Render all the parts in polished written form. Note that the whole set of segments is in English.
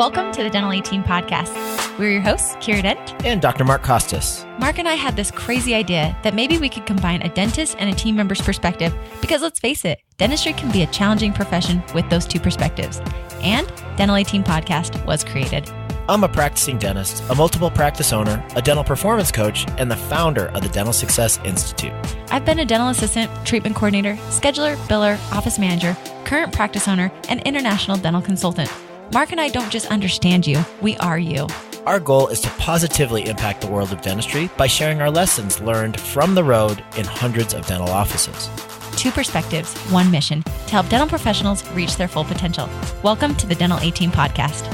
Welcome to the Dental ATeam podcast. We're your hosts, Kiera Dent and Dr. Mark Costas. Mark and I had this crazy idea that maybe we could combine a dentist and a team member's perspective because let's face it, dentistry can be a challenging profession with those two perspectives. And Dental ATeam podcast was created. I'm a practicing dentist, a multiple practice owner, a dental performance coach, and the founder of the Dental Success Institute. I've been a dental assistant, treatment coordinator, scheduler, biller, office manager, current practice owner, and international dental consultant. Mark and I don't just understand you, we are you. Our goal is to positively impact the world of dentistry by sharing our lessons learned from the road in hundreds of dental offices. Two perspectives, one mission, to help dental professionals reach their full potential. Welcome to the Dental ATeam podcast.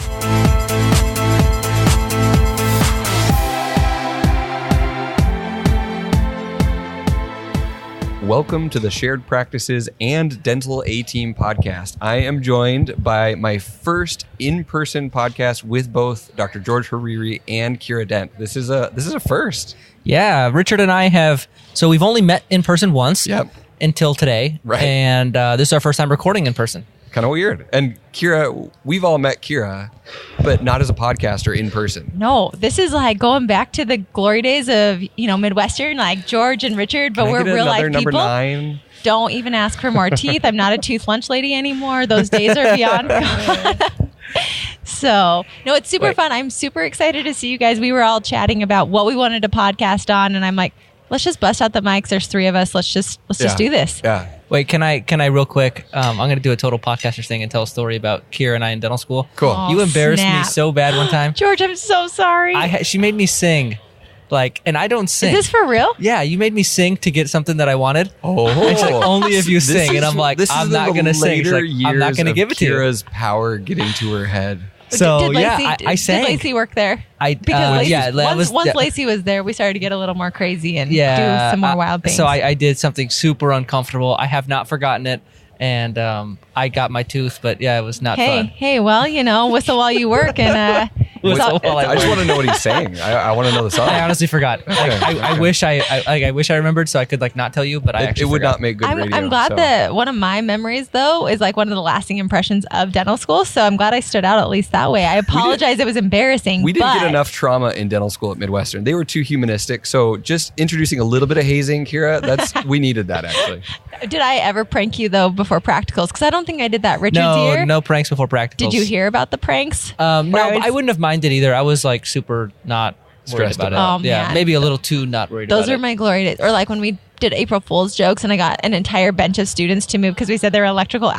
Welcome to the Shared Practices and Dental ATeam podcast. I am joined by my first in-person podcast with both Dr. George Hariri and Kiera Dent. This is a first. Yeah, Richard and I we've only met in person once until today. Right. And this is our first time recording in person. Kind of weird. And Kiera, we've all met Kiera, but not as a podcaster in person. No, this is like going back to the glory days of, Midwestern, like George and Richard, but we're real life people. Number 9? Don't even ask for more teeth. I'm not a tooth lunch lady anymore. Those days are beyond gone. So, no, it's super fun. I'm super excited to see you guys. We were all chatting about what we wanted to podcast on, and I'm like, let's just bust out the mics. There's 3 of us. Let's just do this. Yeah. Wait, can I real quick? I'm going to do a total podcasters thing and tell a story about Kiera and I in dental school. Cool. Oh, you embarrassed me so bad one time. George, I'm so sorry. She made me sing. And I don't sing. Is this for real? Yeah, you made me sing to get something that I wanted. Oh. It's like, only if you sing. And I'm like, I'm not going to sing. It's like, I'm not going to give it to you. Kiera's power getting to her head. So, I sang. Did Lacey work there? Once Lacey was there, we started to get a little more crazy and do some more wild things. So I did something super uncomfortable. I have not forgotten it. And I got my tooth, but it was not fun. Hey, well, whistle while you work. And I just want to know what he's saying. I want to know the song. I honestly forgot. I wish I remembered so I could not tell you, but I actually would forgot. not make good radio. I'm glad that one of my memories though is one of the lasting impressions of dental school. So I'm glad I stood out at least that way. I apologize. It was embarrassing. We didn't get enough trauma in dental school at Midwestern. They were too humanistic. So just introducing a little bit of hazing, Kiera, we needed that actually. Did I ever prank you though before practicals? Because I don't think I did that. Richard's year? No pranks before practicals. Did you hear about the pranks? No, I wouldn't have minded either. I was super not stressed worried about it. Man. Maybe a little too not worried about it. Those are my glory days. Or when we did April Fool's jokes and I got an entire bench of students to move because we said there were electrical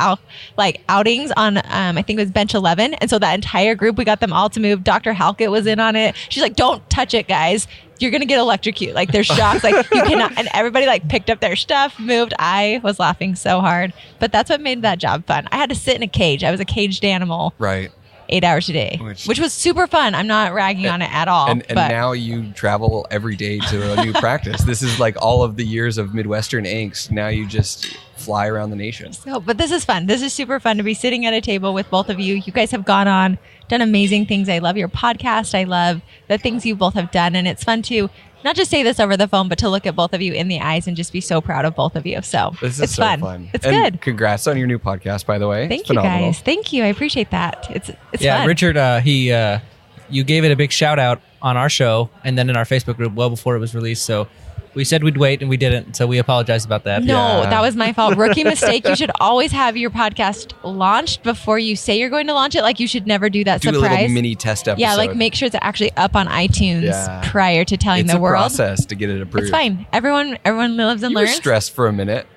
outings on, I think it was bench 11. And so that entire group, we got them all to move. Dr. Halkett was in on it. She's like, don't touch it, guys. You're going to get electrocuted. There's shocks. You cannot. And everybody picked up their stuff, moved. I was laughing so hard. But that's what made that job fun. I had to sit in a cage. I was a caged animal. Right. 8 hours a day, which was super fun. I'm not ragging on it at all. And now you travel every day to a new practice. This is all of the years of Midwestern angst. Now you just fly around the nation. But this is fun. This is super fun to be sitting at a table with both of you. You guys have gone on, done amazing things. I love your podcast. I love the things you both have done. And it's fun to not just say this over the phone, but to look at both of you in the eyes and just be so proud of both of you. So it's so fun. It's good. Congrats on your new podcast, by the way. Thank you, guys. Thank you. I appreciate that. It's fun. Richard, you gave it a big shout out on our show and then in our Facebook group well before it was released. So we said we'd wait and we didn't. So we apologize about that. No, that was my fault. Rookie mistake. You should always have your podcast launched before you say you're going to launch it. You should never do that surprise. Do a little mini test episode. Yeah, make sure it's actually up on iTunes prior to telling the world. It's a process to get it approved. It's fine. Everyone lives and learns. You were stressed for a minute.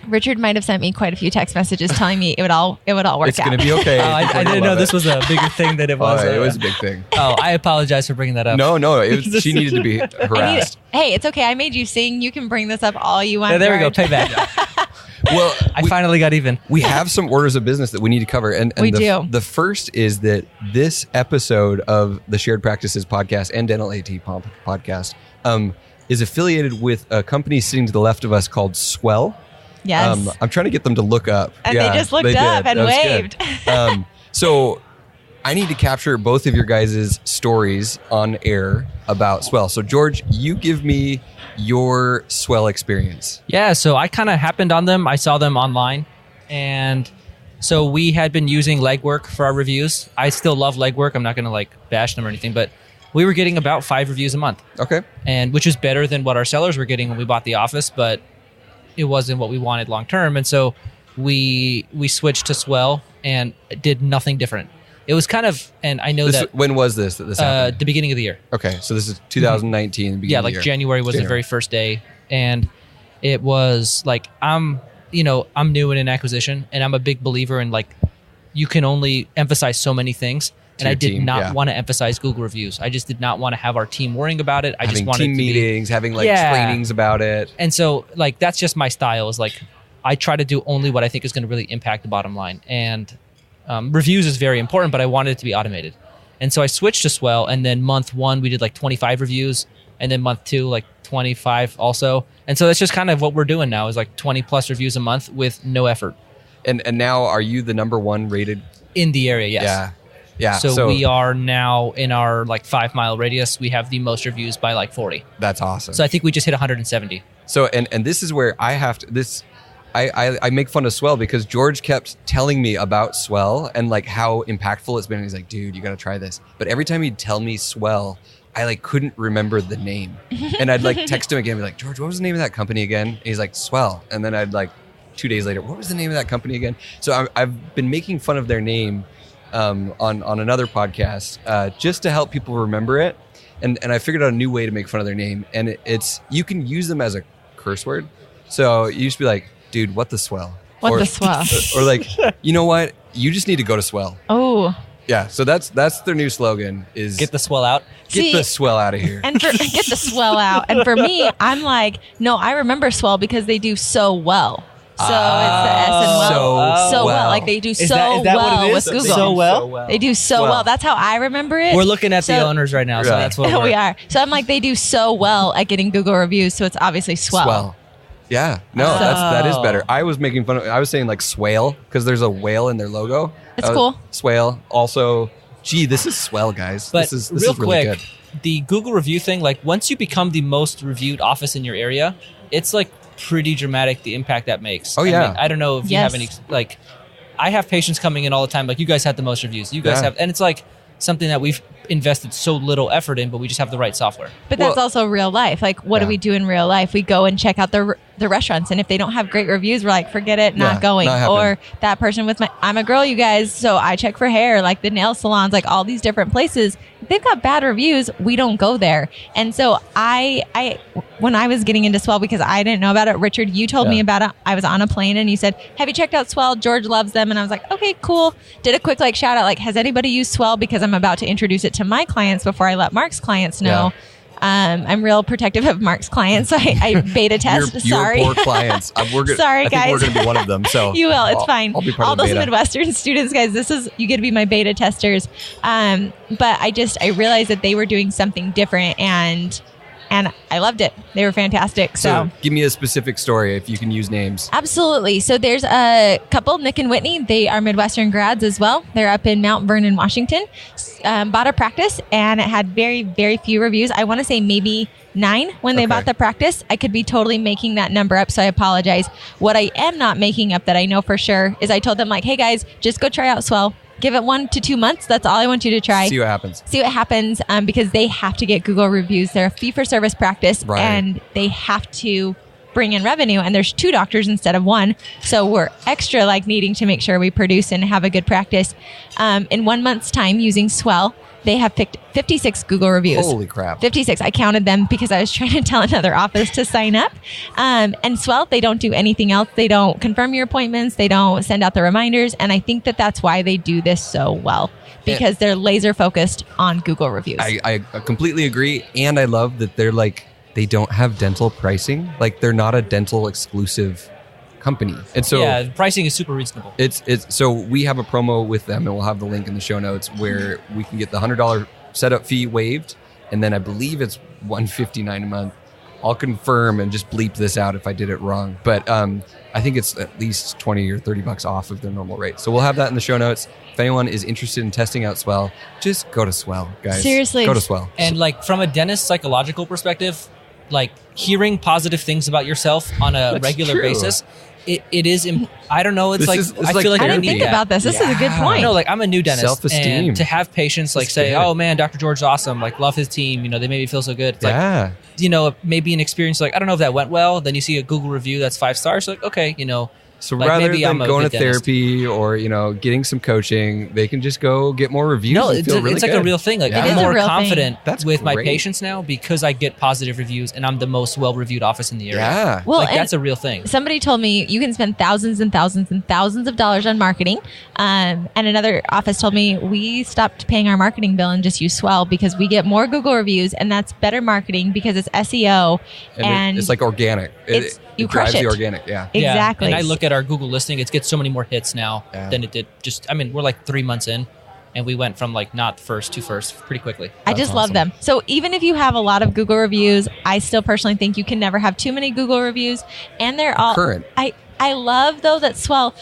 Richard might have sent me quite a few text messages telling me it would all work out. It's going to be okay. I didn't know this was a bigger thing than it was. It was a big thing. I apologize for bringing that up. No, she needed to be harassed. Hey, it's okay. I made you sing. You can bring this up all you want. There we go. Payback. Well, I finally got even. We have some orders of business that we need to cover. And we do. The first is that this episode of the Shared Practices podcast and Dental ATeam podcast is affiliated with a company sitting to the left of us called Swell. Yes. I'm trying to get them to look up. And they just looked up and waved. So I need to capture both of your guys' stories on air about Swell. So George, you give me your Swell experience. Yeah, so I kind of happened on them. I saw them online and So we had been using legwork for our reviews. I still love legwork. I'm not going to like bash them or anything, but we were getting about 5 reviews a month. Okay. And which is better than what our sellers were getting when we bought the office, but it wasn't what we wanted long term. And so we switched to Swell and did nothing different. It was kind of, and I know that when was this happened? the beginning of the year. Okay, so this is 2019. The beginning Yeah, of the like year. January was the very first day, and it was like I'm new in an acquisition, and I'm a big believer in like you can only emphasize so many things. And I did not want to emphasize Google reviews. I just did not want to have our team worrying about it. I just wanted team meetings, having like trainings about it. And so like that's just my style. Is like I try to do only what I think is going to really impact the bottom line. And reviews is very important, but I wanted it to be automated. And so I switched to Swell. And then month 1 we did like 25 reviews, and then month 2 like 25 also. And so that's just kind of what we're doing now is like 20 plus reviews a month with no effort. And now are you the number 1 rated in the area? Yes. Yeah. Yeah. So we are now in our like 5 mile radius. We have the most reviews by like 40. That's awesome. So I think we just hit 170. So and this is where I have to I make fun of Swell because George kept telling me about Swell and like how impactful it's been. And he's like, dude, you got to try this. But every time he'd tell me Swell, I like couldn't remember the name. And I'd like text him again and be like, George, what was the name of that company again? And he's like, Swell. And then I'd like 2 days later, what was the name of that company again? So I've been making fun of their name on another podcast just to help people remember it. And I figured out a new way to make fun of their name. And it's you can use them as a curse word. So you just be like, dude, what the swell? What the swell? Or like, you know what? You just need to go to Swell. Oh. Yeah, so that's their new slogan is get the swell out. Get the swell out of here. And get the swell out. And for me, I'm like, no, I remember Swell because they do so well. So it's the S and well. So well. Like they do Is that well what with it is? Google. So well? They do so well. That's how I remember it. We're looking at the owners right now, so that's what we are. So I'm like, they do so well at getting Google reviews, so it's obviously Swell. Yeah, no, that is better. I was making fun of. I was saying like Swale because there's a whale in their logo. It's cool. Swale. Also, gee, this is Swell, guys. But this is real really quick, good. The Google review thing, like once you become the most reviewed office in your area, it's like pretty dramatic the impact that makes. Oh yeah. I mean, I don't know if you have any like. I have patients coming in all the time. Like you guys have the most reviews. You guys have, and it's like something that we've invested so little effort in, but we just have the right software. But that's also real life. Like, what do we do in real life? We go and check out the restaurants, and if they don't have great reviews, we're like, forget it, not going. Or that person with I'm a girl, you guys, so I check for hair, like the nail salons, like all these different places. If they've got bad reviews, we don't go there. And so I when I was getting into Swell, because I didn't know about it, Richard, you told me about it. I was on a plane and you said, have you checked out Swell? George loves them. And I was like, okay, cool. Did a quick like shout out, like, has anybody used Swell? Because I'm about to introduce it to my clients before I let Mark's clients know. I'm real protective of Mark's clients, so I beta test. Sorry. Your poor clients. Sorry, I guys. think we're going to be one of them. So you will. It's fine. I'll be part all of the those beta. Midwestern students, guys. You get to be my beta testers. But I realized that they were doing something different, and I loved it. They were fantastic. So give me a specific story if you can use names. Absolutely. So there's a couple, Nick and Whitney. They are Midwestern grads as well. They're up in Mount Vernon, Washington. Bought a practice, and it had very, very few reviews. I want to say maybe 9 when they bought the practice. I could be totally making that number up, so I apologize. What I am not making up that I know for sure is I told them, like, hey guys, just go try out Swell. Give it 1 to 2 months. That's all I want you to try. See what happens. Because they have to get Google reviews. They're a fee-for-service practice, and they have to bring in revenue. And there's 2 doctors instead of 1. So we're extra like needing to make sure we produce and have a good practice. In 1 month's time using Swell, they have picked 56 Google reviews. Holy crap. 56. I counted them because I was trying to tell another office to sign up. And Swell, they don't do anything else. They don't confirm your appointments. They don't send out the reminders. And I think that that's why they do this so well, because they're laser focused on Google reviews. I completely agree. And I love that they're like, they don't have dental pricing. Like they're not a dental exclusive company. And so pricing is super reasonable. It's so we have a promo with them, and we'll have the link in the show notes where we can get the $100 setup fee waived, and then I believe it's $159 a month. I'll confirm and just bleep this out if I did it wrong, but I think it's at least $20 or $30 off of their normal rate. So we'll have that in the show notes. If anyone is interested in testing out Swell, just go to Swell, guys. Seriously, go to Swell. And like from a dentist psychological perspective, like hearing positive things about yourself on a regular basis It is. I don't know. It's This like is I feel like I I didn't need think that. about this. This is a good point. No, like I'm a new dentist, Self-esteem. and to have patients like That's say, good. "Oh man, Dr. George's awesome. Like love his team. You know, they made me feel so good." It's like, Yeah. you know, maybe an experience like I don't know if that went well. Then you see a Google review that's 5 stars. Like, okay, you know. So Like, rather maybe than I'm a going to good dentist. therapy or, you know, getting some coaching, they can just go get more reviews No, and it's, feel really it's like good. a real thing. Like Yeah. It is I'm a more real thing. confident That's with my great. patients now because I get positive reviews and I'm the most well-reviewed office in the area. Yeah. Well, Like and that's a real thing. somebody told me you can spend thousands and thousands and thousands of dollars on marketing. And another office told me we stopped paying our marketing bill and just use Swell because we get more Google reviews and that's better marketing because it's SEO. And it's like organic. it's- you crush drives the it. organic. Yeah. Exactly. Yeah. And I look at our Google listing, it gets so many more hits now Yeah. than it did just, I mean, we're like 3 months in and we went from like not first to first pretty quickly. I just love awesome. them. So even if you have a lot of Google reviews, I still personally think you can never have too many Google reviews. And they're all Current. I love though that Swell,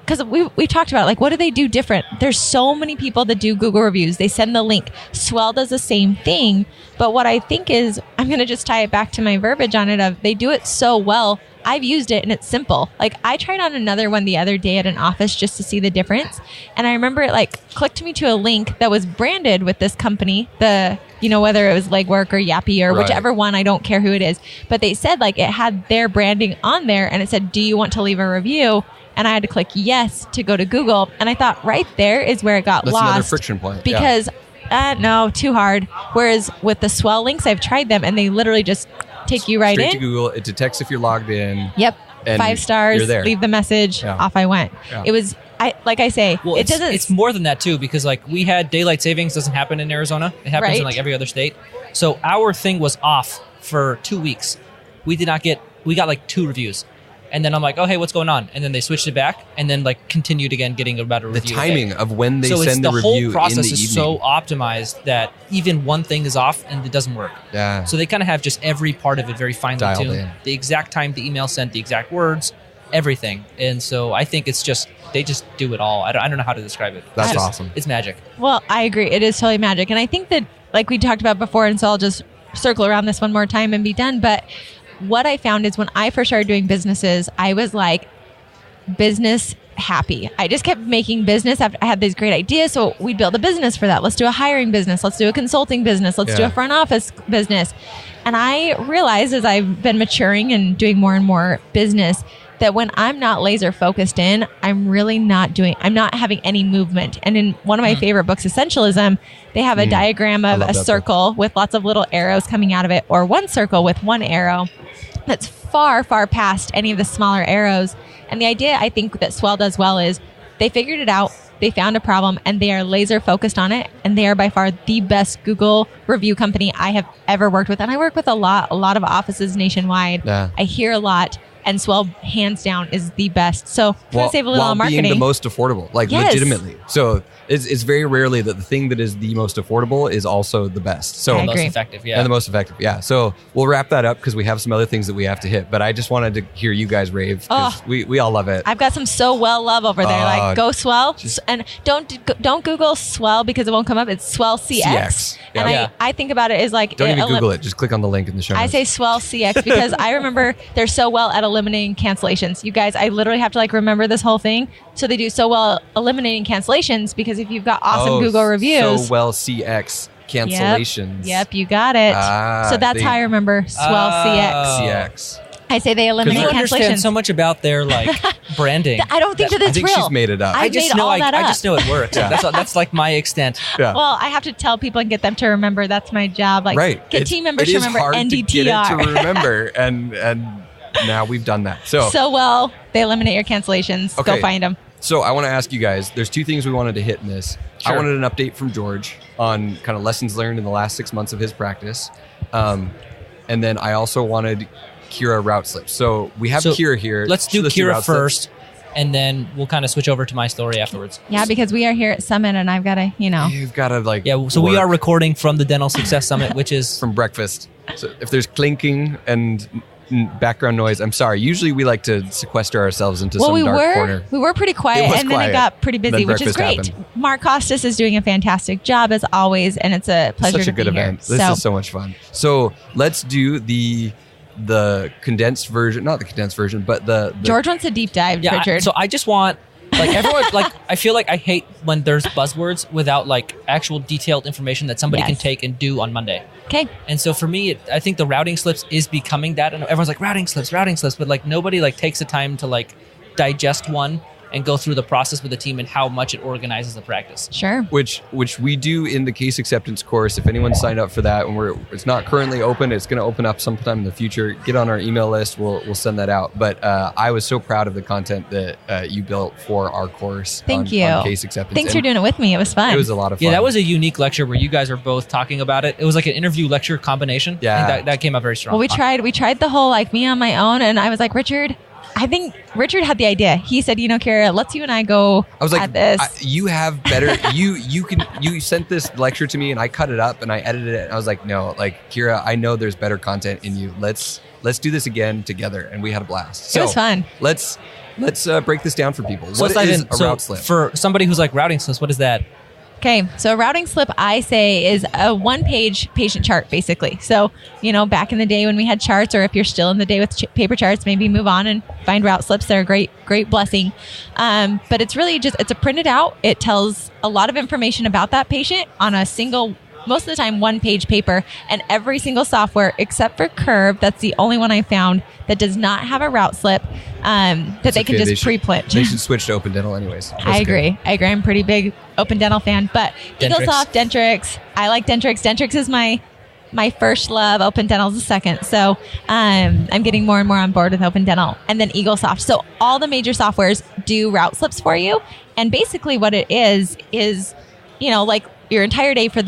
because we talked about like what do they do different? There's so many people that do Google reviews. They send the link. Swell does the same thing. But what I think is I'm going to just tie it back to my verbiage on it of they do it so well. I've used it and it's simple. Like I tried on another one the other day at an office just to see the difference. And I remember it like clicked me to a link that was branded with this company, whether it was Legwork or Yappy or Right. whichever one, I don't care who it is. But they said like it had their branding on there and it said, do you want to leave a review? And I had to click yes to go to Google. And I thought right there is where it got That's lost. another friction point. Yeah. Because, no, too hard. Whereas with the Swell links, I've tried them and they literally just take you right Straight to in. Google, it detects if you're logged in. Yep. And 5 stars, you're there. leave the message, Yeah. off I went. Yeah. It was, like I say, Well, it doesn't. it's more than that too, because like we had daylight savings doesn't happen in Arizona. It happens in Right. like every other state. So our thing was off for 2 weeks. We got like 2 reviews. And then I'm like, oh, hey, what's going on? And then they switched it back and then like continued again getting about a The review. a day. timing of when they So send the the review whole process in the is evening. so optimized that even one thing is off and it doesn't work. Yeah. So they kind of have just every part of it very finely Dialed tuned. in. The exact time the email sent, the exact words, everything. And so I think it's just, they just do it all. I don't know how to describe it. That's It's just- awesome. It's magic. Well, I agree. It is totally magic. And I think that, like we talked about before, and so I'll just circle around this one more time and be done. But what I found is when I first started doing businesses, I was like business happy. I just kept making business after I had these great ideas. So we'd build a business for that. Let's do a hiring business. Let's do a consulting business. Let's do Yeah. a front office business. And I realized as I've been maturing and doing more and more business that when I'm not laser focused in, I'm not having any movement. And in one of my favorite books, Essentialism, they have a diagram of love a that circle with lots of little arrows coming out of it, or one circle with one arrow that's far, far past any of the smaller arrows. And the idea I think that Swell does well is they figured it out, they found a problem, and they are laser focused on it. And they are by far the best Google review company I have ever worked with. And I work with a lot of offices nationwide. Yeah. I hear a lot. And Swell, hands down, is the best. So try to save a little while on marketing. being the most affordable, like Yes. legitimately. So it's very rarely that the thing that is the most affordable is also the best. So I Most agree. effective, yeah. and the most effective. Yeah. So we'll wrap that up because we have some other things that we have to hit. But I just wanted to hear you guys rave because we all love it. I've got some so well love over there. Like go Swell, and don't Google Swell because it won't come up. It's Swell CX. CX. Yeah. And Yeah. I think about it as like Don't even elim- Google it. Just click on the link in the show I notes. say Swell CX because I remember they're so well at eliminating cancellations. You guys, I literally have to like remember this whole thing. So they do so well eliminating cancellations because if you've got awesome Google reviews, So well CX cancellations. Yep, you got it. Ah, so that's how I remember Swell CX. CX. I say they You eliminate understand cancellations. so much about their like branding. I don't think that I it's think real. she's made it up. I just made know all that I up. just know it works. Yeah. That's like my extent. Yeah. Well, I have to tell people and get them to remember. That's my job. Like, Right. get team members to remember hard to get it NDTR. to remember, and now we've done that. So well, they eliminate your cancellations. Okay. Go find them. So I want to ask you guys, there's 2 things we wanted to hit in this. I Sure. wanted an update from George on kind of lessons learned in the last 6 months of his practice. And then I also wanted Kiera route slips. So we have So Kiera here. Let's do Kiera route slips. first, and then we'll kind of switch over to my story afterwards. Yeah, because we are here at Summit, and I've got to, You've got to like Yeah, so we work are recording from the Dental Success Summit, which is from breakfast. So if there's clinking and background noise, I'm sorry. Usually we like to sequester ourselves into some dark corner. we were pretty quiet, It was and then quiet. it got pretty busy, Then which is breakfast great. happened. Mark Costas is doing a fantastic job as always, and it's a pleasure Such a to good be event. here. This is so much fun. So let's do the the condensed version, not the condensed version, but the George wants a deep dive, Yeah. Richard. So I just want like everyone like I feel like I hate when there's buzzwords without like actual detailed information that somebody can Yes. take and do on Monday. Okay. And so for me, I think the routing slips is becoming that, and everyone's like routing slips, but like nobody like takes the time to like digest one and go through the process with the team and how much it organizes the practice. Sure. which we do in the case acceptance course. If anyone signed up for that, and it's not currently open, it's going to open up sometime in the future. Get on our email list. We'll send that out. But I was so proud of the content that you built for our course. Thank on you. Case acceptance. Thanks And for doing it with me. It was fun. It was a lot of fun. Yeah, that was a unique lecture where you guys are both talking about it. It was like an interview lecture combination. Yeah. I think that came out very strong. Well, we tried the whole like me on my own, and I was like, Richard, I think Richard had the idea. He said, Kiera, let's you and I go I was like, at this. you have better. You sent this lecture to me, and I cut it up and I edited it. And I was like, no, like Kiera, I know there's better content in you. Let's do this again together, and we had a blast. It was fun. Let's break this down for people. So What let's dive is in. a So route slip? for somebody who's like routing slips, what is that? Okay, so a routing slip, I say, is a one-page patient chart, basically. So, back in the day when we had charts, or if you're still in the day with paper charts, maybe move on and find route slips. They're a great blessing. But it's really it's a printed out. It tells a lot of information about that patient on a single, most of the time, one-page paper. And every single software, except for Curve, that's the only one I found that does not have a route slip that they can okay. just pre-print. They should switch to Open Dental anyways. That's I good. agree. I'm a pretty big Open Dental fan, but Dentrix. Eaglesoft, Dentrix. I like Dentrix. Dentrix is my first love. Open Dental is the second. So I'm getting more and more on board with Open Dental, and then Eaglesoft. So all the major softwares do route slips for you, and basically what it is like your entire day for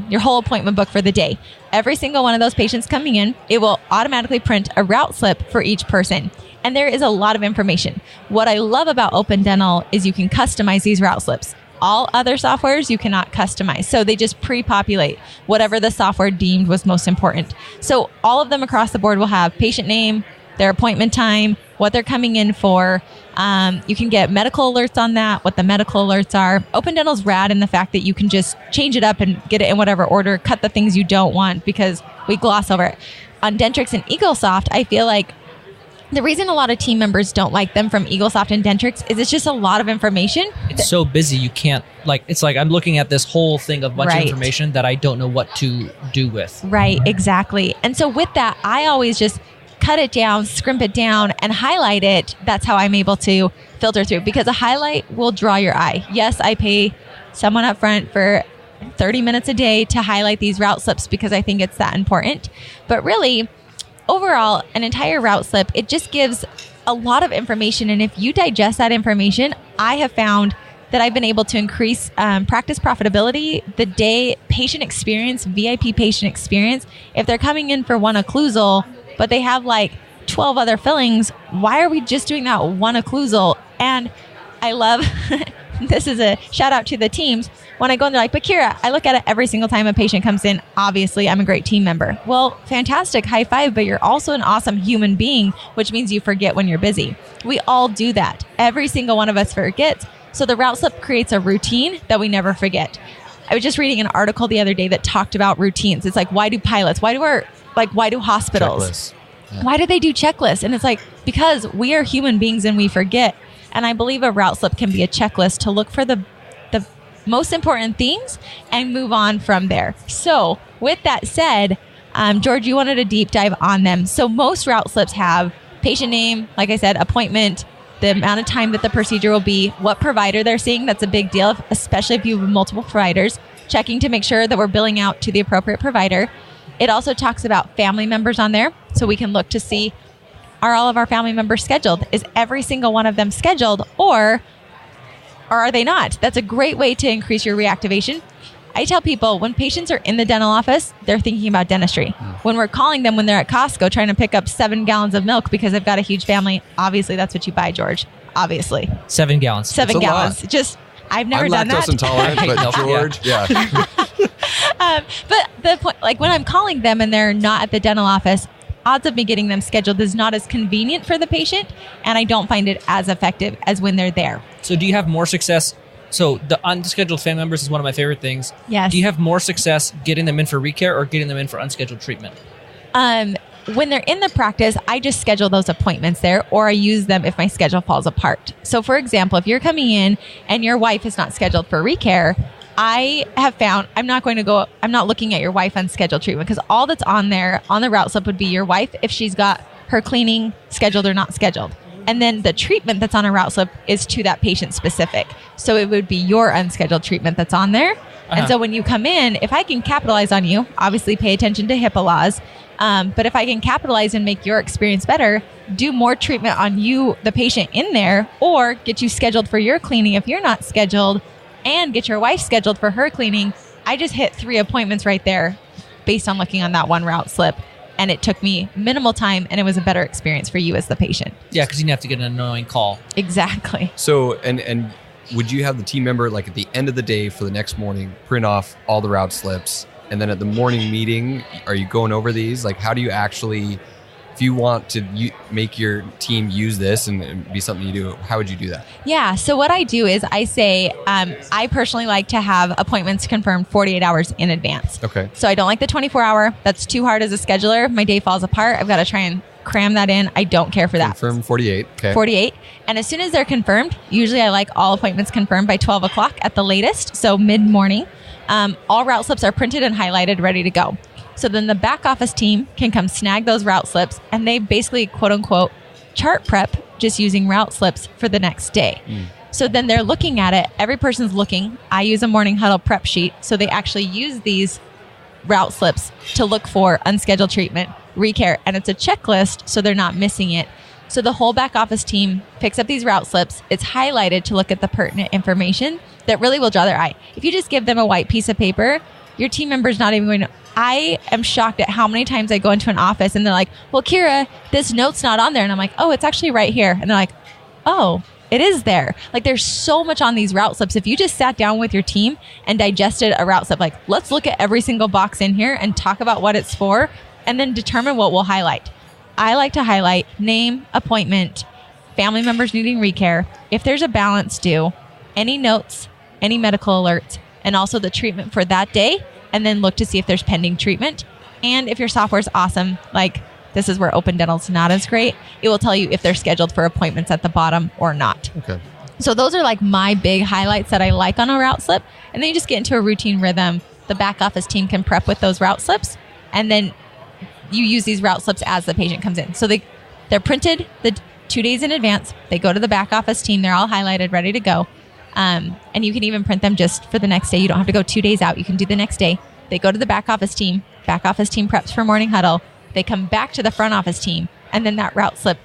your whole appointment book for the day. Every single one of those patients coming in, it will automatically print a route slip for each person. And there is a lot of information. What I love about Open Dental is you can customize these route slips. All other softwares you cannot customize. So they just pre-populate whatever the software deemed was most important. So all of them across the board will have patient name, their appointment time, what they're coming in for. You can get medical alerts on that, what the medical alerts are. Open Dental's rad in the fact that you can just change it up and get it in whatever order, cut the things you don't want because we gloss over it. On Dentrix and Eaglesoft, I feel like the reason a lot of team members don't like them from Eaglesoft and Dentrix is it's just a lot of information. It's so busy you can't it's like I'm looking at this whole thing of bunch of information that I don't know what to do with. Right, exactly. And so with that, I always just cut it down, scrimp it down, and highlight it. That's how I'm able to filter through, because a highlight will draw your eye. Yes, I pay someone up front for 30 minutes a day to highlight these route slips because I think it's that important. But really, overall, an entire route slip, it just gives a lot of information. And if you digest that information, I have found that I've been able to increase practice profitability, the day patient experience, VIP patient experience. If they're coming in for one occlusal, but they have like 12 other fillings, why are we just doing that one occlusal? And I love, this is a shout out to the teams. When I go in, they're like, but Kiera, I look at it every single time a patient comes in. Obviously, I'm a great team member. Well, fantastic, high five, but you're also an awesome human being, which means you forget when you're busy. We all do that. Every single one of us forgets. So the route slip creates a routine that we never forget. I was just reading an article the other day that talked about routines. It's like, why do pilots, why do hospitals? Checklists. Yeah. Why do they do checklists? And it's like, because we are human beings and we forget. And I believe a route slip can be a checklist to look for the most important things and move on from there. So with that said, George, you wanted a deep dive on them. So most route slips have patient name, like I said, appointment, the amount of time that the procedure will be, what provider they're seeing. That's a big deal, especially if you have multiple providers, checking to make sure that we're billing out to the appropriate provider. It also talks about family members on there. So we can look to see, are all of our family members scheduled? Is every single one of them scheduled, or are they not? That's a great way to increase your reactivation. I tell people when patients are in the dental office, they're thinking about dentistry. When we're calling them when they're at Costco trying to pick up 7 gallons of milk because they've got a huge family, obviously that's what you buy, George. Obviously. 7 gallons. 7 It's a gallons. lot. Just, I've never I'm done that. lactose intolerant, I hate but milk, George, yeah. But the point, like when I'm calling them and they're not at the dental office, odds of me getting them scheduled is not as convenient for the patient, and I don't find it as effective as when they're there. So do you have more success? So the unscheduled family members is one of my favorite things. Yes. Do you have more success getting them in for recare or getting them in for unscheduled treatment? when they're in the practice, I just schedule those appointments there, or I use them if my schedule falls apart. So for example, if you're coming in and your wife is not scheduled for recare, I have found I'm not looking at your wife on scheduled treatment, because all that's on there on the route slip would be your wife if she's got her cleaning scheduled or not scheduled. And then the treatment that's on a route slip is to that patient specific. So it would be your unscheduled treatment that's on there. And so when you come in, if I can capitalize on you, obviously pay attention to HIPAA laws. But if I can capitalize and make your experience better, do more treatment on you, the patient in there, or get you scheduled for your cleaning if you're not scheduled, and get your wife scheduled for her cleaning. I just hit 3 appointments right there based on looking on that one route slip. And it took me minimal time, and it was a better experience for you as the patient. Yeah, because you didn't have to get an annoying call. Exactly. So, and would you have the team member, like at the end of the day for the next morning, print off all the route slips? And then at the morning meeting, are you going over these? Like, how do you actually, if you want to make your team use this and be something you do, how would you do that? Yeah. So what I do is I say, I personally like to have appointments confirmed 48 hours in advance. Okay. So I don't like the 24-hour. That's too hard as a scheduler. My day falls apart. I've got to try and cram that in. I don't care for that. Confirm 48. Okay. 48. And as soon as they're confirmed, usually I like all appointments confirmed by 12 o'clock at the latest. So mid-morning. All route slips are printed and highlighted, ready to go. So then the back office team can come snag those route slips, and they basically, quote unquote, chart prep just using route slips for the next day. So then they're looking at it. Every person's looking. I use a morning huddle prep sheet. So they actually use these route slips to look for unscheduled treatment, recare, and it's a checklist, so they're not missing it. So the whole back office team picks up these route slips. It's highlighted to look at the pertinent information that really will draw their eye. If you just give them a white piece of paper, your team member's not even going to. I am shocked at how many times I go into an office and they're like, well, Kiera, this note's not on there. And I'm like, oh, it's actually right here. And they're like, oh, it is there. Like, there's so much on these route slips. If you just sat down with your team and digested a route slip, like, let's look at every single box in here and talk about what it's for, and then determine what we'll highlight. I like to highlight name, appointment, family members needing recare, if there's a balance due, any notes, any medical alerts, and also the treatment for that day, and then look to see if there's pending treatment. And if your software's awesome, like this is where Open Dental's not as great, it will tell you if they're scheduled for appointments at the bottom or not. Okay. So those are like my big highlights that I like on a route slip. And then you just get into a routine rhythm. The back office team can prep with those route slips, and then you use these route slips as the patient comes in. So they're printed the 2 days in advance. They go to the back office team. They're all highlighted, ready to go. And you can even print them just for the next day. You don't have to go 2 days out. You can do the next day. They go to the back office team. Back office team preps for morning huddle. They come back to the front office team. And then that route slip,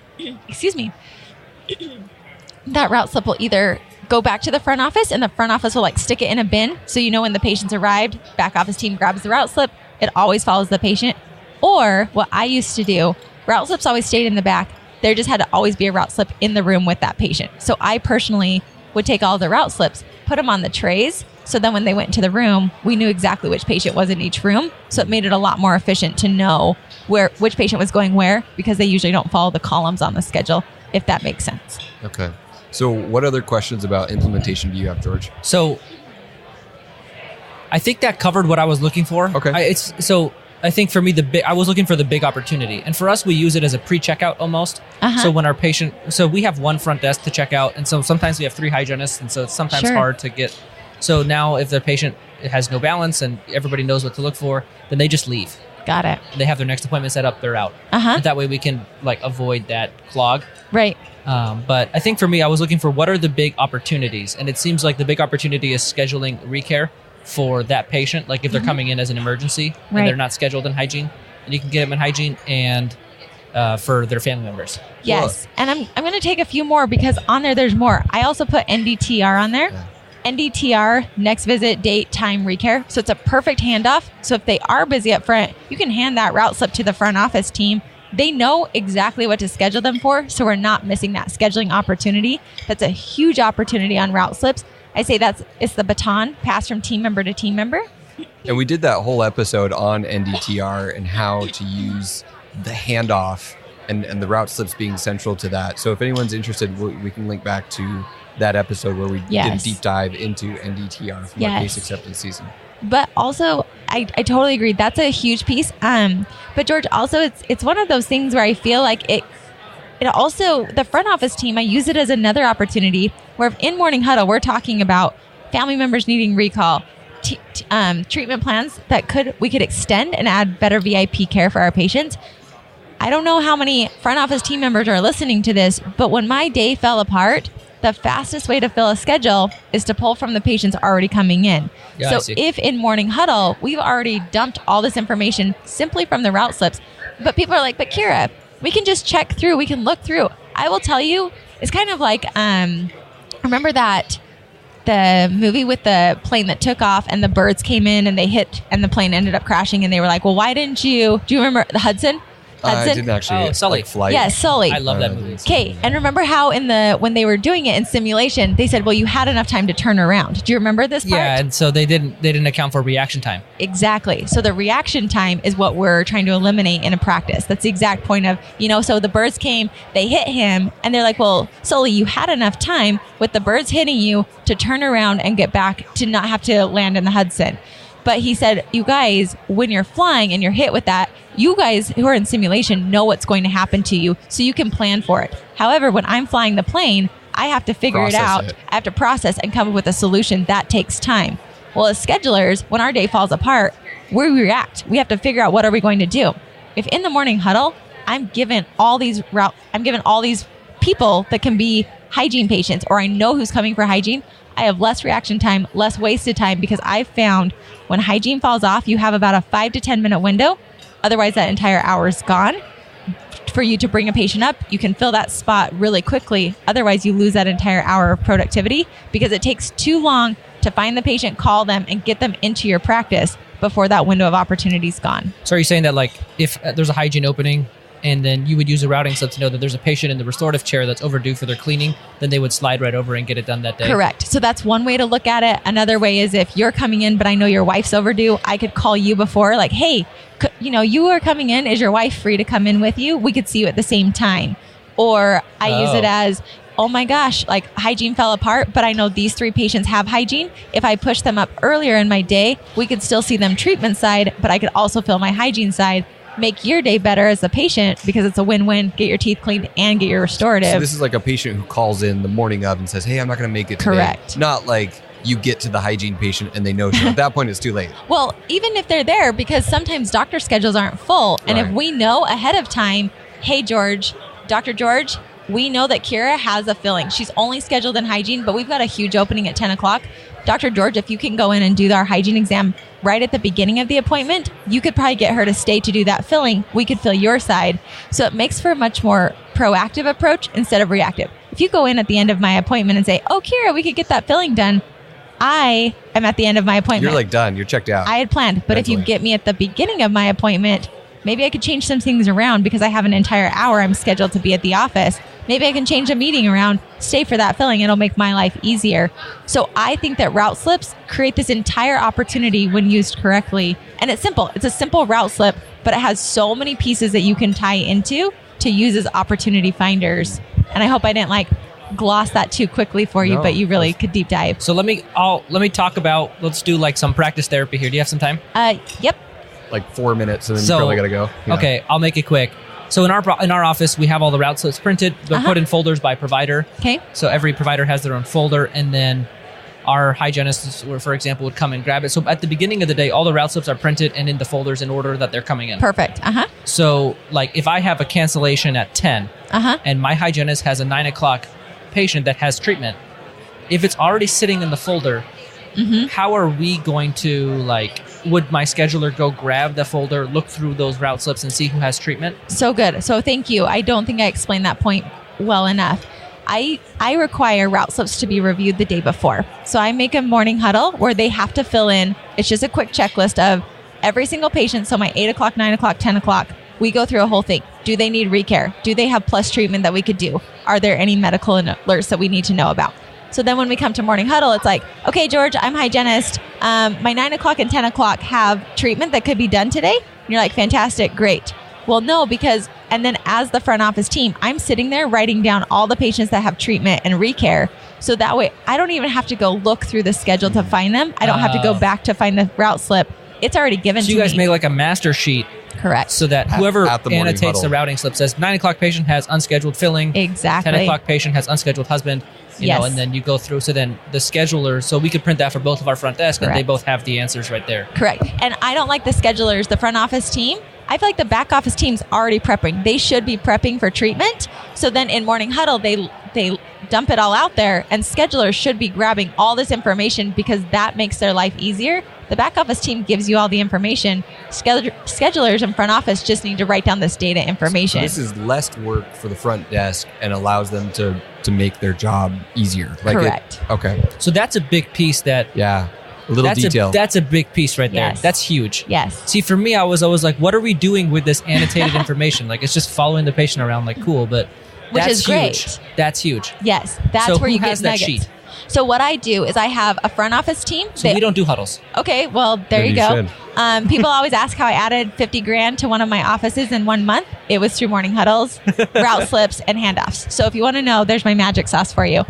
that route slip will either go back to the front office, and the front office will like stick it in a bin. So you know when the patient's arrived, back office team grabs the route slip. It always follows the patient. Or what I used to do, route slips always stayed in the back. There just had to always be a route slip in the room with that patient. So I personally would take all the route slips, put them on the trays. So then when they went into the room, we knew exactly which patient was in each room. So it made it a lot more efficient to know which patient was going where, because they usually don't follow the columns on the schedule, if that makes sense. Okay. So what other questions about implementation do you have, George? So I think that covered what I was looking for. Okay. I think for me, I was looking for the big opportunity. And for us, we use it as a pre-checkout almost. So when so we have one front desk to check out. And so sometimes we have 3 hygienists. And so it's sometimes hard to get. So now if their patient has no balance and everybody knows what to look for, then they just leave. Got it. They have their next appointment set up, they're out. And that way we can like avoid that clog. Right. But I think for me, I was looking for what are the big opportunities. And it seems like the big opportunity is scheduling recare for that patient. Like if they're coming in as an emergency and they're not scheduled in hygiene, and you can get them in hygiene, and for their family members. Yes. And I'm going to take a few more, because on there's more. I also put NDTR on there. Yeah. NDTR, next visit, date, time, recare. So it's a perfect handoff. So if they are busy up front, you can hand that route slip to the front office team. They know exactly what to schedule them for. So we're not missing that scheduling opportunity. That's a huge opportunity on route slips. I say it's the baton passed from team member to team member. And we did that whole episode on NDTR and how to use the handoff and the route slips being central to that. So if anyone's interested, we can link back to that episode where we did a deep dive into NDTR from our case acceptance season. But also, I totally agree. That's a huge piece. But George, also it's one of those things where I feel like it also, the front office team, I use it as another opportunity where if in morning huddle, we're talking about family members needing recall, treatment plans that we could extend and add better VIP care for our patients. I don't know how many front office team members are listening to this, but when my day fell apart, the fastest way to fill a schedule is to pull from the patients already coming in. Yeah, so if in morning huddle, we've already dumped all this information simply from the route slips, but people are like, but Kiera, we can just check through. We can look through. I will tell you, it's kind of like, remember that the movie with the plane that took off and the birds came in and they hit and the plane ended up crashing and they were like, well, why didn't you, do you remember the Hudson? I didn't actually Sully. flight. Yes, Sully. I love that movie. Okay, and remember how when they were doing it in simulation, they said, well, you had enough time to turn around. Do you remember this part? Yeah, and so they didn't account for reaction time. Exactly. So the reaction time is what we're trying to eliminate in a practice. That's the exact point of, so the birds came, they hit him, and they're like, well, Sully, you had enough time with the birds hitting you to turn around and get back to not have to land in the Hudson. But he said, you guys, when you're flying and you're hit with that, you guys who are in simulation know what's going to happen to you, so you can plan for it. However, when I'm flying the plane, I have to figure it out. I have to process and come up with a solution. That takes time. Well, as schedulers, when our day falls apart, we react. We have to figure out what are we going to do. If in the morning huddle, I'm given all these people that can be hygiene patients, or I know who's coming for hygiene, I have less reaction time, less wasted time, because I've found when hygiene falls off, you have about a 5 to 10 minute window. Otherwise, that entire hour is gone. For you to bring a patient up, you can fill that spot really quickly. Otherwise, you lose that entire hour of productivity because it takes too long to find the patient, call them, and get them into your practice before that window of opportunity is gone. So are you saying that like if there's a hygiene opening and then you would use a routing slip to know that there's a patient in the restorative chair that's overdue for their cleaning, then they would slide right over and get it done that day? Correct. So that's one way to look at it. Another way is if you're coming in, but I know your wife's overdue, I could call you before, like, hey, you are coming in. Is your wife free to come in with you? We could see you at the same time. Or I use it as, oh my gosh, like hygiene fell apart, but I know these 3 patients have hygiene. If I push them up earlier in my day, we could still see them treatment side, but I could also fill my hygiene side. Make your day better as a patient because it's a win-win. Get your teeth cleaned and get your restorative. So this is like a patient who calls in the morning of and says, hey, I'm not going to make it today. Correct. Not like you get to the hygiene patient and they know at that point it's too late. Well, even if they're there, because sometimes doctor schedules aren't full. And if we know ahead of time, hey, George, Dr. George, we know that Kiera has a filling. She's only scheduled in hygiene, but we've got a huge opening at 10 o'clock. Dr. George, if you can go in and do our hygiene exam right at the beginning of the appointment, you could probably get her to stay to do that filling. We could fill your side. So it makes for a much more proactive approach instead of reactive. If you go in at the end of my appointment and say, oh, Kiera, we could get that filling done, I am at the end of my appointment. You're like done. You're checked out. I had planned. But mentally. If you get me at the beginning of my appointment, maybe I could change some things around because I have an entire hour I'm scheduled to be at the office. Maybe I can change a meeting around, stay for that filling. It'll make my life easier. So I think that route slips create this entire opportunity when used correctly. And it's simple. It's a simple route slip, but it has so many pieces that you can tie into to use as opportunity finders. And I hope I didn't gloss that too quickly for you, but you really could deep dive. So let me talk about, let's do some practice therapy here. Do you have some time? Yep. Like 4 minutes and then you probably got to go. Yeah. Okay, I'll make it quick. So in our office, we have all the route slips printed. They're put in folders by provider. Okay. So every provider has their own folder, and then our hygienist, for example, would come and grab it. So at the beginning of the day, all the route slips are printed and in the folders in order that they're coming in. Perfect. So if I have a cancellation at 10 and my hygienist has a 9 o'clock patient that has treatment, if it's already sitting in the folder, how are we going to would my scheduler go grab the folder, look through those route slips and see who has treatment? So good. So thank you. I don't think I explained that point well enough. I require route slips to be reviewed the day before. So I make a morning huddle where they have to fill in. It's just a quick checklist of every single patient. So my 8 o'clock, 9 o'clock, 10 o'clock, we go through a whole thing. Do they need recare? Do they have plus treatment that we could do? Are there any medical alerts that we need to know about? So then when we come to morning huddle, it's like, okay, George, I'm hygienist. My 9 o'clock and 10 o'clock have treatment that could be done today. And you're like, fantastic, great. Well, no, and then as the front office team, I'm sitting there writing down all the patients that have treatment and recare. So that way I don't even have to go look through the schedule to find them. I don't have to go back to find the route slip. it's already given to me. So you guys make like a master sheet. Correct. So that whoever at the morning annotates huddle. the routing slip says 9 o'clock patient has unscheduled filling. Exactly. 10 o'clock patient has unscheduled husband. You know, and then you go through. So then the scheduler, so we could print that for both of our front desk, and they both have the answers right there. Correct. And I don't like the schedulers, the front office team. I feel like the back office team's already prepping. They should be prepping for treatment. So then in morning huddle, they dump it all out there, and schedulers should be grabbing all this information because that makes their life easier. The back office team gives you all the information. Schedulers in front office just need to write down this data information. So this is less work for the front desk and allows them to make their job easier. Correct. Okay. So that's a big piece that... Yeah. A little detail. That's a big piece right there. Yes. That's huge. Yes. See, for me, I was always like, what are we doing with this annotated information? Like, it's just following the patient around, like, cool, but Which that's is great. huge. That's huge. Yes. That's So where who you has get that nuggets. sheet? So what I do is I have a front office team. So we don't do huddles. Okay, well, there Maybe you go. you should. People always ask how I added 50 grand to one of my offices in 1 month. It was through morning huddles, route slips, and handoffs. So if you want to know, there's my magic sauce for you.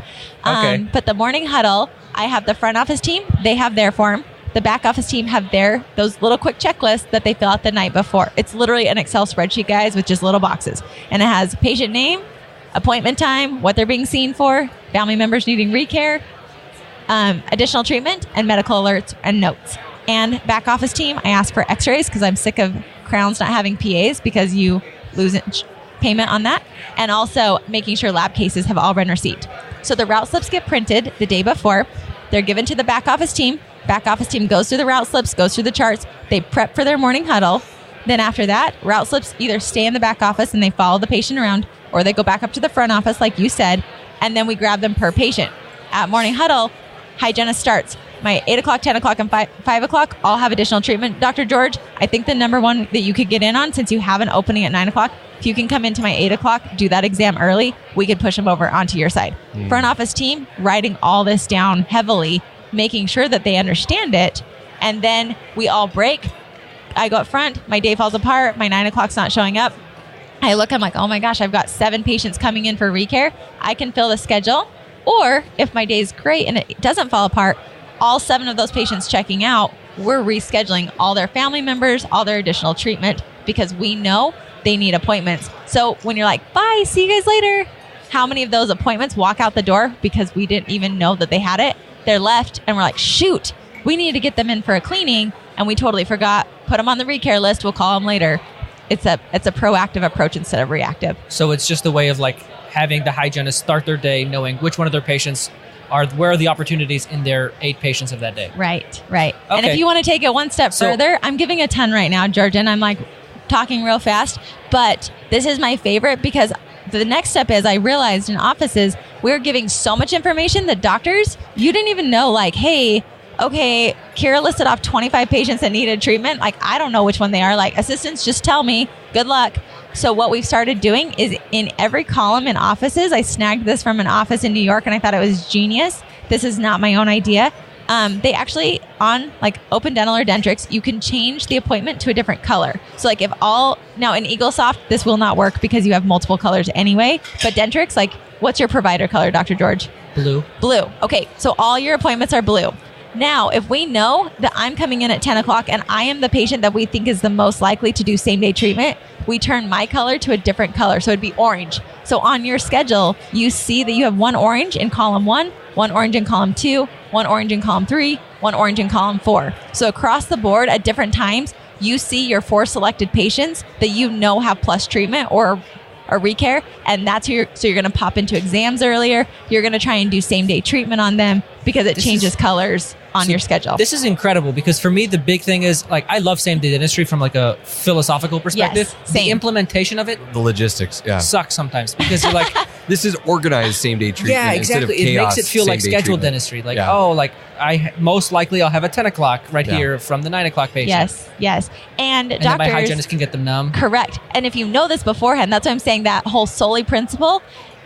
Okay. But the morning huddle, I have the front office team. They have their form. The back office team have those little quick checklists that they fill out the night before. It's literally an Excel spreadsheet, guys, with just little boxes. And it has patient name, appointment time, what they're being seen for, family members needing recare, additional treatment, and medical alerts and notes. And back office team, I ask for x-rays because I'm sick of Crowns not having PAs because you lose payment on that. And also making sure lab cases have all been received. So the route slips get printed the day before. They're given to the back office team. Back office team goes through the route slips, goes through the charts. They prep for their morning huddle. Then after that, route slips either stay in the back office and they follow the patient around, or they go back up to the front office like you said, and then we grab them per patient. At morning huddle, hygienist starts. My 8 o'clock, 10 o'clock, and 5 o'clock all have additional treatment. Dr. George, I think the number one that you could get in on, since you have an opening at 9 o'clock, if you can come into my 8 o'clock, do that exam early, we could push them over onto your side. Front office team, writing all this down heavily, making sure that they understand it. And then we all break. I go up front, my day falls apart, my 9 o'clock's not showing up. I look, I'm like, oh my gosh, I've got 7 patients coming in for recare. I can fill the schedule. Or if my day's great and it doesn't fall apart, all 7 of those patients checking out, we're rescheduling all their family members, all their additional treatment, because we know they need appointments. So when you're like, bye, see you guys later, how many of those appointments walk out the door because we didn't even know that they had it? They're left and we're like, shoot, we need to get them in for a cleaning, and we totally forgot. Put them on the recare list. We'll call them later. It's a proactive approach instead of reactive. So it's just a way of like having the hygienist start their day knowing which one of their patients where are the opportunities in their 8 patients of that day. Right. And Okay. if you want to take it one step further, I'm giving a ton right now, George, and I'm like talking real fast, but this is my favorite because the next step is I realized in offices, we're giving so much information that doctors, you didn't even know, like, hey, okay, Kiera listed off 25 patients that needed treatment. Like, I don't know which one they are. Like, assistants, just tell me. Good luck. So what we've started doing is in every column in offices, I snagged this from an office in New York and I thought it was genius. This is not my own idea. They actually, on like Open Dental or Dentrix, you can change the appointment to a different color. So like now in EagleSoft, this will not work because you have multiple colors anyway. But Dentrix, like, what's your provider color, Dr. George? Blue. Okay, so all your appointments are blue. Now, if we know that I'm coming in at 10 o'clock and I am the patient that we think is the most likely to do same-day treatment, we turn my color to a different color. So it'd be orange. So on your schedule, you see that you have 1 orange in column 1, 1 orange in column 2, 1 orange in column 3, 1 orange in column 4. So across the board at different times, you see your 4 selected patients that you know have plus treatment or recare, and that's so you're going to pop into exams earlier. You're going to try and do same-day treatment on them because it changes colors on your schedule. This is incredible because for me, the big thing is like, I love same-day dentistry from like a philosophical perspective. Yes, same. The implementation of it The logistics, yeah. sucks sometimes because you're like, This is organized same-day treatment yeah, instead of exactly. It chaos makes it feel like same-day scheduled treatment. dentistry. Like, Yeah. oh, like most likely I'll have a 10 o'clock right Yeah. here from the 9 o'clock patient. Yes. And And then doctors, my hygienist can get them numb. correct. And if you know this beforehand, that's why I'm saying that whole solely principle,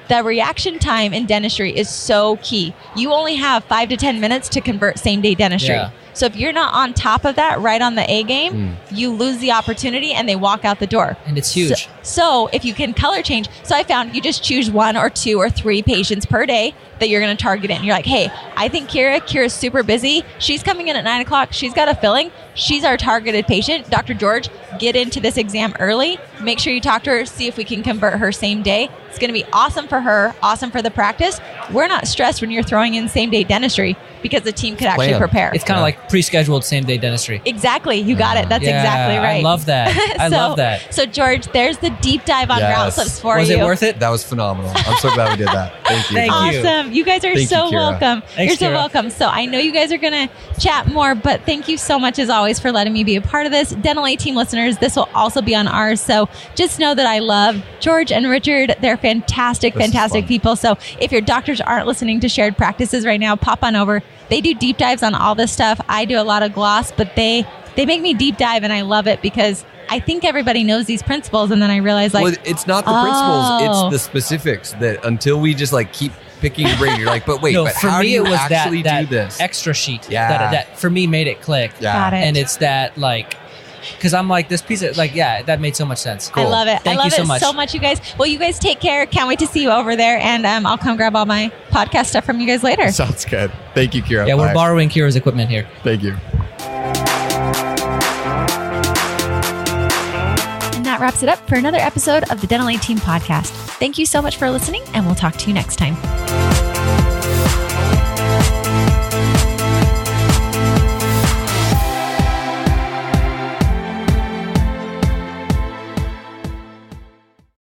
the reaction time in dentistry is so key. You only have 5 to 10 minutes to convert same-day dentistry. Yeah. So if you're not on top of that, right on the A game, you lose the opportunity and they walk out the door. And it's huge. So if you can color change, so I found you just choose 1 or 2 or 3 patients per day that you're going to target in. You're like, hey, I think Kiera's super busy. She's coming in at 9 o'clock. She's got a filling. she's our targeted patient. Dr. George, get into this exam early. Make sure you talk to her, see if we can convert her same day. It's going to be awesome for her, awesome for the practice. We're not stressed when you're throwing in same day dentistry because the team could actually prepare. It's kind of like pre-scheduled same day dentistry. Exactly. You got it. That's exactly right. I love that. I love that. So George, there's the deep dive on route slips for you. Was it worth it? That was phenomenal. I'm so glad we did that. Thank you. Thank you. Awesome. You guys are so welcome. Thanks, You're so Kiera. welcome. So I know you guys are going to chat more, but thank you so much as always for letting me be a part of this. Dental ATeam listeners, this will also be on ours. So just know that I love George and Richard. They're fantastic people. So if your doctors aren't listening to Shared Practices right now, pop on over. They do deep dives on all this stuff. I do a lot of gloss, but they make me deep dive, and I love it because I think everybody knows these principles, and then I realize well, it's not the principles, it's the specifics that until we just like keep picking your brain, you're like, but wait, no, but for how me do you it was actually that do this? Extra sheet. Yeah. That for me made it click. Yeah. Got it. And it's that like, because I'm like, this piece of like, that made so much sense. I love it. Thank I love you it so much, you guys. Well, you guys take care. Can't wait to see you over there, and I'll come grab all my podcast stuff from you guys later. Sounds good. Thank you, Kiera. Yeah, we're borrowing Kiera's equipment here. Thank you. And that wraps it up for another episode of the Dental ATeam podcast. Thank you so much for listening, and we'll talk to you next time.